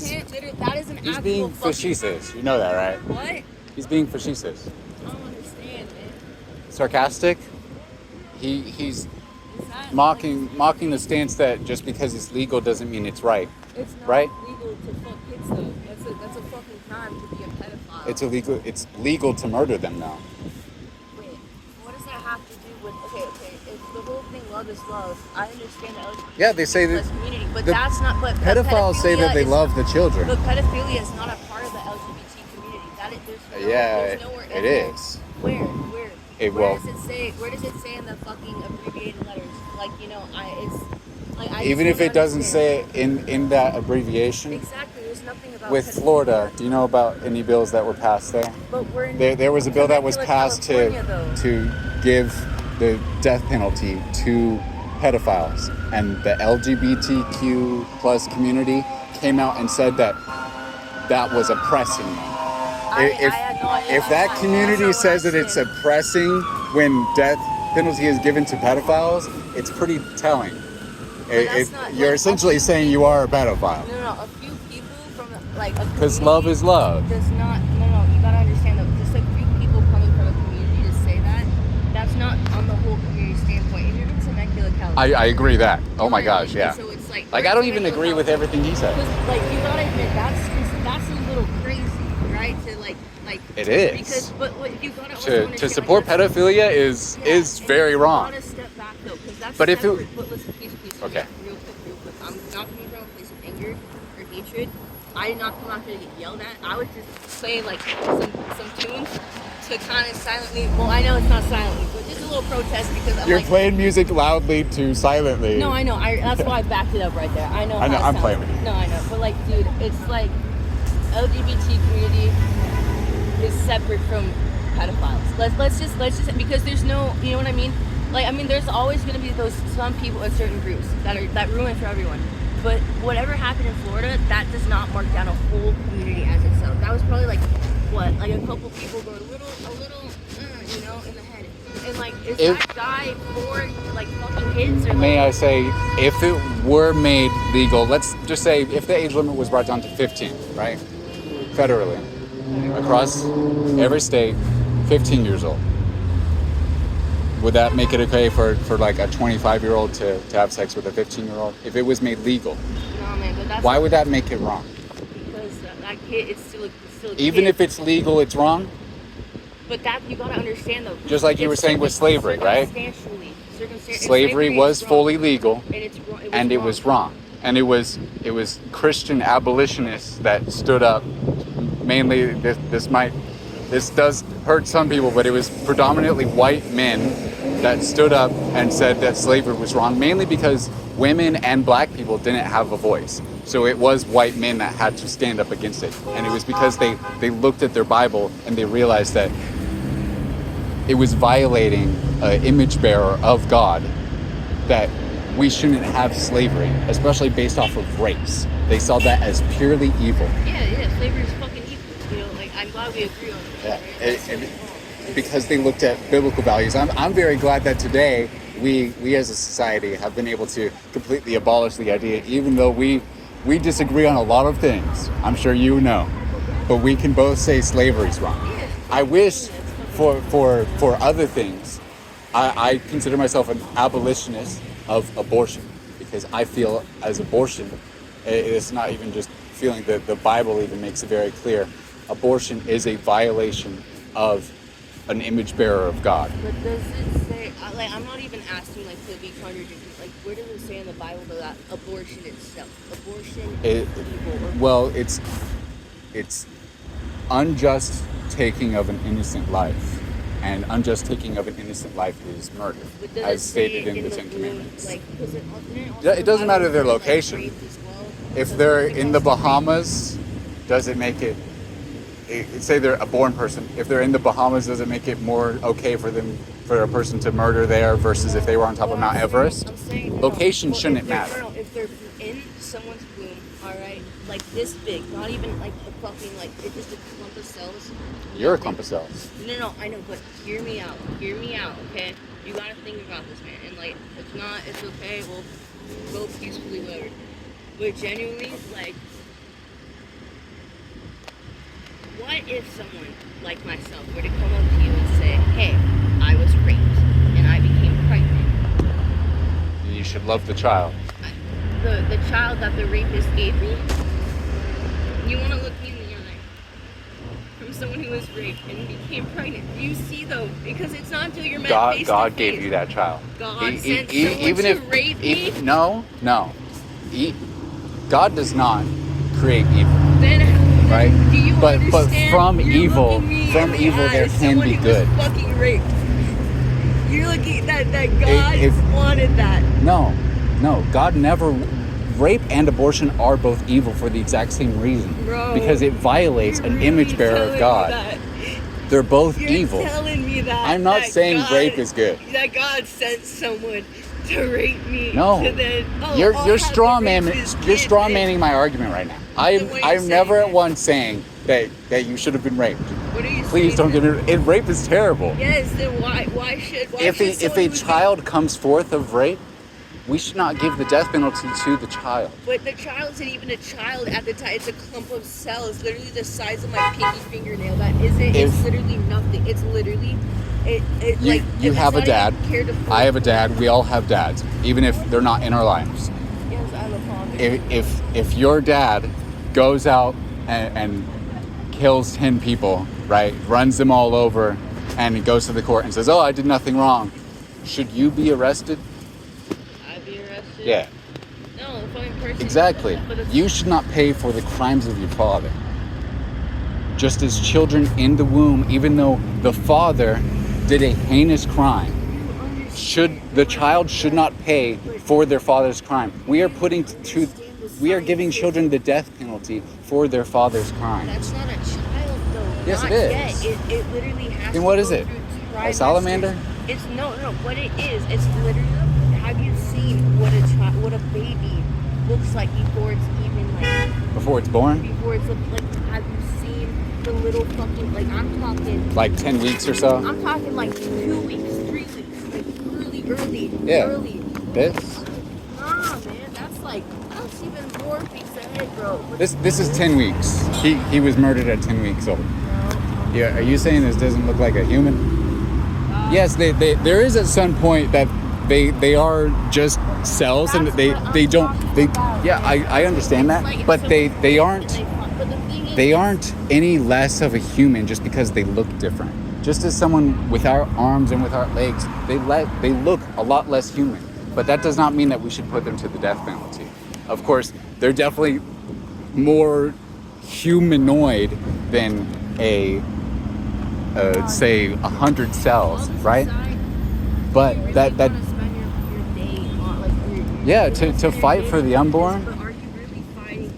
that is an He's actual being fucking facetious. You know that, right? What? He's being facetious. I don't understand, man. Sarcastic. He's mocking the stance that just because it's legal doesn't mean it's right. It's not right? legal to fuck kids though. That's a fucking crime to be a pedophile. It's legal to murder them now. Wait, what does that have to do with? Okay. If the whole thing love is love, I understand the LGBT Yeah, they say that community, but that's not. But pedophiles say that they love the children. But pedophilia is not a part of the LGBT community. There's nowhere in it there. is. Where Well, does it say? Where does it say in the fucking abbreviated letters? Like even if it doesn't say it in that abbreviation. Exactly. There's nothing about with Florida. Do you know about any bills that were passed there? But we're in there was a bill that was passed to give the death penalty to pedophiles, and the LGBTQ plus community came out and said that was oppressing them. If that community says that it's oppressing when death penalty is given to pedophiles, it's pretty telling. You're essentially saying you are a pedophile. No. A few people from because love is love. Does not. No. You gotta understand that just a few people coming from a community to say that, that's not on the whole community standpoint. If you're in Temecula, California, I agree that. Oh my gosh, yeah. So it's like I don't even agree with everything he said. You gotta admit that's a little crazy, right? It is. Because but you gotta to support pedophilia is very wrong. You gotta step back though, because that's. But if it. But listen, please. Okay. Real quick. I'm not coming from a place of anger or hatred. I did not come out here to get yelled at. I was just playing some tunes to kind of silently. Well, I know it's not silently, but just a little protest because you're playing music loudly to silently. No, I know. That's why I backed it up right there. I know. I'm playing with you. No, I know. But dude, it's like LGBT community is separate from pedophiles. Let's just because there's no, you know what I mean? There's always going to be some people in certain groups that ruin for everyone. But whatever happened in Florida, that does not mark down a whole community as itself. That was probably a couple people going a little, in the head. And is that guy for fucking kids or? May I say, if it were made legal, let's just say if the age limit was brought down to 15, right? Federally, across every state, 15 years old. Would that make it okay for a 25-year-old to have sex with a 15-year-old if it was made legal? No, man, but that's... Why would that make it wrong? Because that kid is still a even kid. If it's legal, it's wrong? But that, you gotta understand though. Just like you were saying with slavery, right? Slavery was fully legal, and it was wrong. And it was Christian abolitionists that stood up. Mainly, this does hurt some people, but it was predominantly white men that stood up and said that slavery was wrong, mainly because women and black people didn't have a voice. So it was white men that had to stand up against it. And it was because they looked at their Bible and they realized that it was violating an image bearer of God, that we shouldn't have slavery, especially based off of race. They saw that as purely evil. Yeah, slavery is fucking evil. I'm glad we agree on that. Yeah, right? Because they looked at biblical values. I'm very glad that today we as a society have been able to completely abolish the idea, even though we disagree on a lot of things. I'm sure you know, but we can both say slavery's wrong. I wish for other things. I consider myself an abolitionist of abortion, because I feel as abortion, it's not even just feeling that the Bible even makes it very clear. Abortion is a violation of an image bearer of God. But does it say, I'm not even asking to be contradictory, where does it say in the Bible that abortion itself, abortion is evil? Well, it's unjust taking of an innocent life, and unjust taking of an innocent life is murder, as stated in the Ten Commandments. It doesn't matter their location. If they're in the Bahamas, does it make it, say they're a born person, if they're in the Bahamas, does it make it more okay for a person to murder there versus if they were on top of Mount Everest? Location shouldn't matter. If they're in someone's womb, alright, this big, not even a fucking, it's just a clump of cells. You're a clump of cells. No, I know, but hear me out, okay? You gotta think about this, man, and if not, it's okay, we'll go peacefully, whatever. But genuinely, What if someone like myself were to come up to you and say, hey, I was raped and I became pregnant? You should love the child. The child that the rapist gave me? You want to look me in the eye from someone who was raped and became pregnant. You see, though, because it's not until you're met face to face. God gave you that child. God sent someone to rape me? No. God does not create evil. Then, right? Do you understand? But from evil there can be good. Fucking raped. You're looking that God wanted that. No, God never. Rape and abortion are both evil for the exact same reason. Bro, because it violates an really image bearer of God. They're both evil. You're telling me that. I'm not saying God, rape is good. That God sent someone to rape me. No. To then, you're straw manning my argument right now. I'm never at once saying that you should have been raped. What are you Please saying? don't get me. Rape is terrible. Yes, then why should if a child comes forth of rape, we should not give the death penalty to the child. But the child isn't even a child at the time. It's a clump of cells, literally the size of my pinky fingernail. That isn't. It's literally nothing. It's literally. You have a dad. I have a dad. We all have dads, even if they're not in our lives. Yes, I have a father. If your dad goes out and kills 10 people, right, runs them all over, and he goes to the court and says, "Oh, I did nothing wrong," should you be arrested? Yeah. No, the fucking person. Exactly. You should not pay for the crimes of your father. Just as children in the womb, even though the father did a heinous crime, the child should not pay for their father's crime. We are giving children the death penalty for their father's crime. That's not a child, though. Yes, not it is. Yet. It literally has. Then what is it? A salamander? It's no. What it is, it's literally. Have you seen what a baby looks like before it's even like before it's born? Before it's like, have you seen the little fucking I'm talking like 10 weeks or so? I'm talking like 2 weeks, 3 weeks, like early. Yeah. Early. This? Nah, man, that's even 4 weeks ahead, bro. This is 10 weeks. He was murdered at 10 weeks old. No. Yeah. Are you saying this doesn't look like a human? Yes, there is at some point that they are just cells, and they I understand that, but they aren't any less of a human just because they look different. Just as someone without arms and without legs, they look a lot less human, but that does not mean that we should put them to the death penalty. Of course, they're definitely more humanoid than say 100 cells, right? But yeah, to fight for the unborn. But are you really fighting?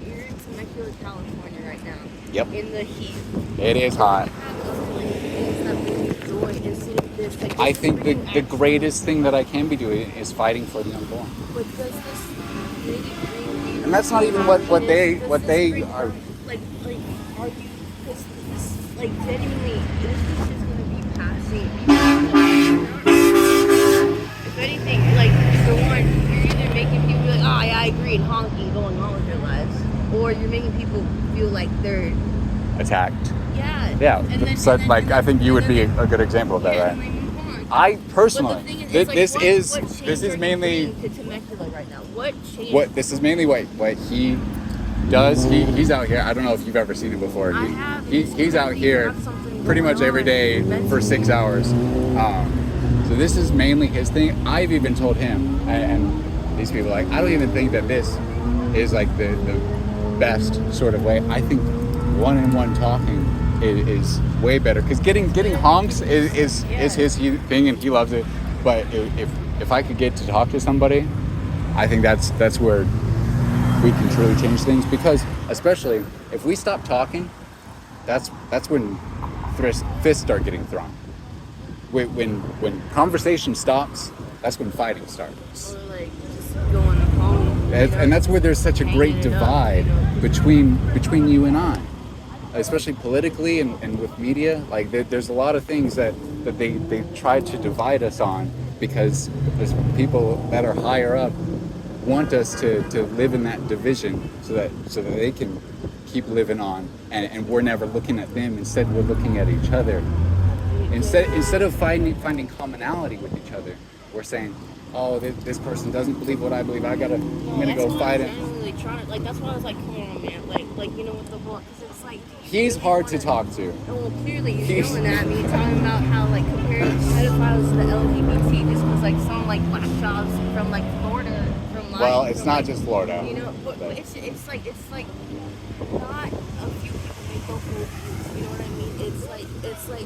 You're in Temecula, California right now. Yep. In the heat. It is hot. I think the greatest thing that I can be doing is fighting for the unborn. But does this really bring you? And that's not even what they are. Like are you? Because genuinely, this is just gonna be passing. If anything, for one, you're either making people be like, oh yeah, I agree, and honking, going on with their lives, or you're making people feel like they're attacked. Yeah. I think you would be a good example of that, right? I personally, this is mainly to Temecula right now. What changed? This is mainly what he does. He's out here. I don't know if you've ever seen it before. He's out here pretty much every day for 6 hours. So this is mainly his thing. I've even told him, and these people I don't even think that this is like the best sort of way. I think one-on-one talking is way better, because getting honks is his thing, and he loves it. But if I could get to talk to somebody, I think that's where we can truly change things, because especially if we stop talking, that's when fists start getting thrown. When conversation stops, that's when fighting starts. Or just going home. And that's where there's such a great divide between you and I, especially politically and with media. There's a lot of things that they try to divide us on, because there's people that are higher up want us to live in that division so that they can keep living on, and we're never looking at them. Instead, we're looking at each other. Instead of finding commonality with each other, we're saying, oh, this person doesn't believe what I believe. I'm gonna go fight him. Like, that's why I was like, come on, man. Like you know what the whole, because it's like, he's hard to talk to. Well, clearly he's yelling at me, talking about how like comparing pedophiles to the LGBT just was like some like black jobs from like Florida, from like. Well, it's not just Florida. You know, but it's like not a few people make the whole group. You know what I mean?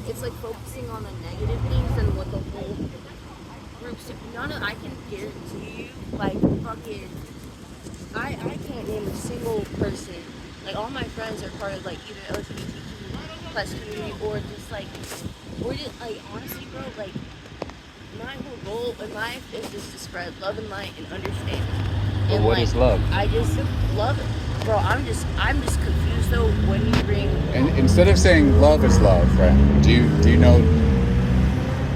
It's like focusing on the negative things and what the whole groups. I can guarantee you, like fucking. I can't name a single person. Like, all my friends are part of like either LGBTQ plus community or just like honestly, bro, like my whole goal in life is just to spread love and light and understanding. But And what like, is love? I just love it, bro. I'm just confused though when you bring. And instead of saying love is love, right? Do you know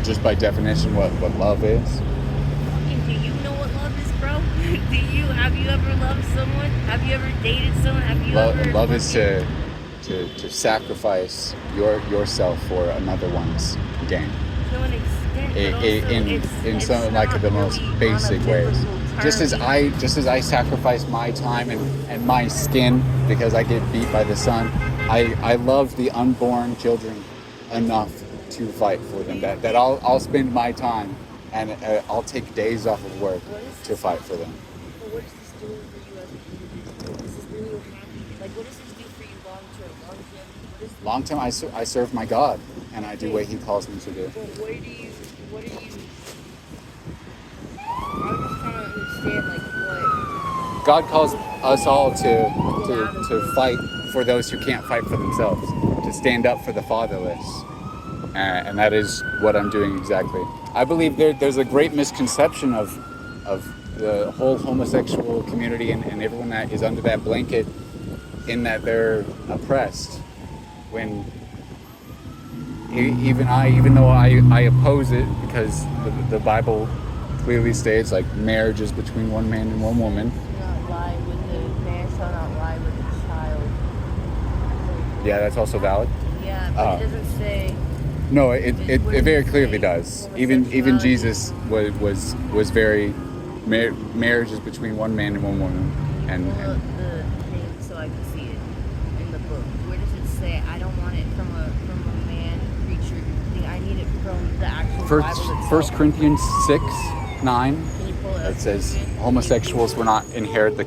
just by definition what love is? Do you know what love is, bro? Have you ever loved someone? Have you ever dated someone? Have you ever? Love is to sacrifice yourself for another one's gain. To an extent, In some like the most basic ways. Just as I sacrifice my time and my skin because I get beat by the sun, I love the unborn children enough to fight for them. That I'll spend my time and I'll take days off of work to fight for them. But what is this doing for you as an individual? Is this doing you happy? Like, what does this do for you long term? Long term, I serve my God and I do what He calls me to do. But what do you? I'm just trying to understand, like, what. God calls us all to fight for those who can't fight for themselves, to stand up for the fatherless. And that is what I'm doing exactly. I believe there's a great misconception of the whole homosexual community and everyone that is under that blanket, in that they're oppressed. When even though I oppose it, because the Bible clearly states like marriage is between one man and one woman. Not lie with the man shall not lie with his child. Yeah, that's also valid. Yeah, but it doesn't say. No, it very clearly does. Even Jesus was very marriage is between one man and one woman. And the thing, so I can see it in the book. Where does it say? I don't want it from a man creature thing. I need it from the actual Bible itself. 1 Corinthians 6:9. Can you pull it up? It says homosexuals will not inherit the